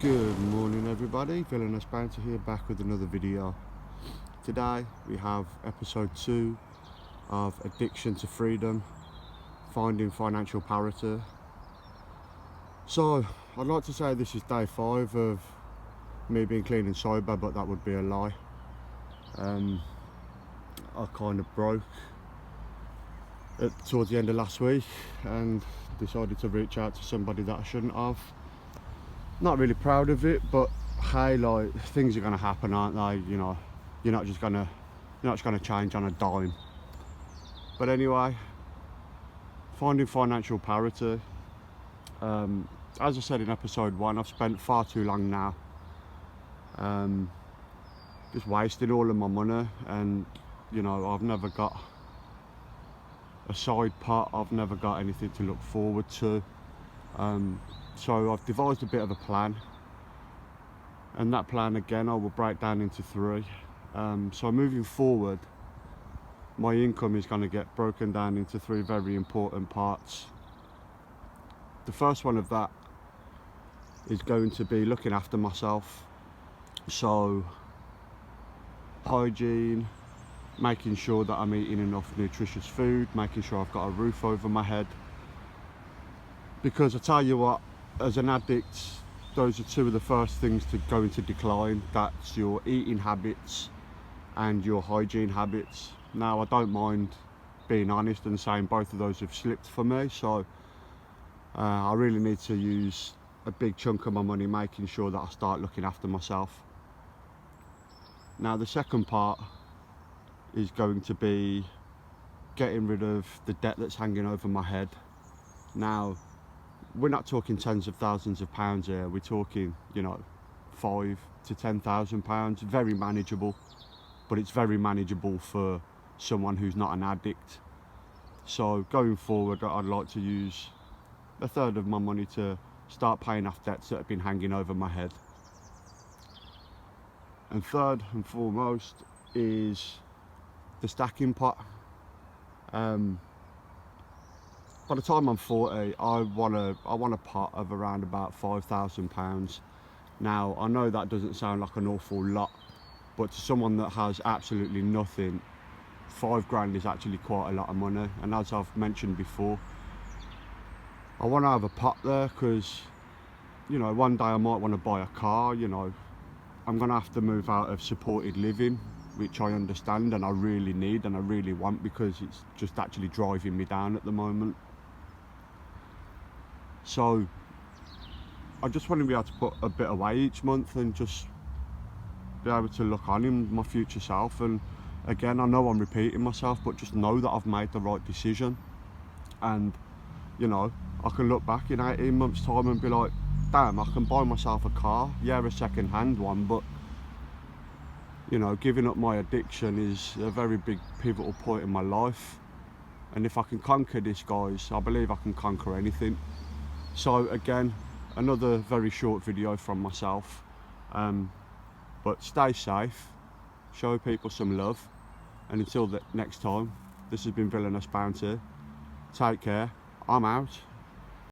Good morning everybody, Villainous Bounty here, back with another video. Today we have episode 2 of Addiction to Freedom, Finding Financial Parity. So I'd like to say this is day 5 of me being clean and sober, but that would be a lie. I kind of broke towards the end of last week and decided to reach out to somebody that I shouldn't have. Not really proud of it, but hey, like, things are gonna happen, aren't they? You know, you're not just gonna change on a dime. But anyway, finding financial parity. As I said in episode 1, I've spent far too long now just wasting all of my money, and you know, I've never got a side pot, I've never got anything to look forward to. So I've devised a bit of a plan, and that plan again I will break down into 3. So moving forward, my income is going to get broken down into 3 very important parts. The first one of that is going to be looking after myself, so hygiene, making sure that I'm eating enough nutritious food, making sure I've got a roof over my head, because I tell you what, as an addict, those are 2 of the first things to go into decline. That's your eating habits and your hygiene habits. Now, I don't mind being honest and saying both of those have slipped for me, so I really need to use a big chunk of my money making sure that I start looking after myself. Now, the second part is going to be getting rid of the debt that's hanging over my head. Now, we're not talking tens of thousands of pounds here, we're talking, you know, 5 to 10,000 pounds. Very manageable, but it's very manageable for someone who's not an addict. So going forward, I'd like to use a third of my money to start paying off debts that have been hanging over my head. And third and foremost is the stacking pot. By the time I'm 40, I want a pot of around about £5,000. Now, I know that doesn't sound like an awful lot, but to someone that has absolutely nothing, 5 grand is actually quite a lot of money. And as I've mentioned before, I want to have a pot there because, you know, one day I might want to buy a car. You know, I'm going to have to move out of supported living, which I understand and I really need and I really want, because it's just actually driving me down at the moment. So I just want to be able to put a bit away each month and just be able to look on in my future self. And again, I know I'm repeating myself, but just know that I've made the right decision. And you know, I can look back in 18 months time and be like, damn, I can buy myself a car. Yeah, a second hand one, but you know, giving up my addiction is a very big pivotal point in my life. And if I can conquer this, guys, I believe I can conquer anything. So again, another very short video from myself, but stay safe, show people some love, and until the next time, this has been Villainous Bounty. Take care, I'm out.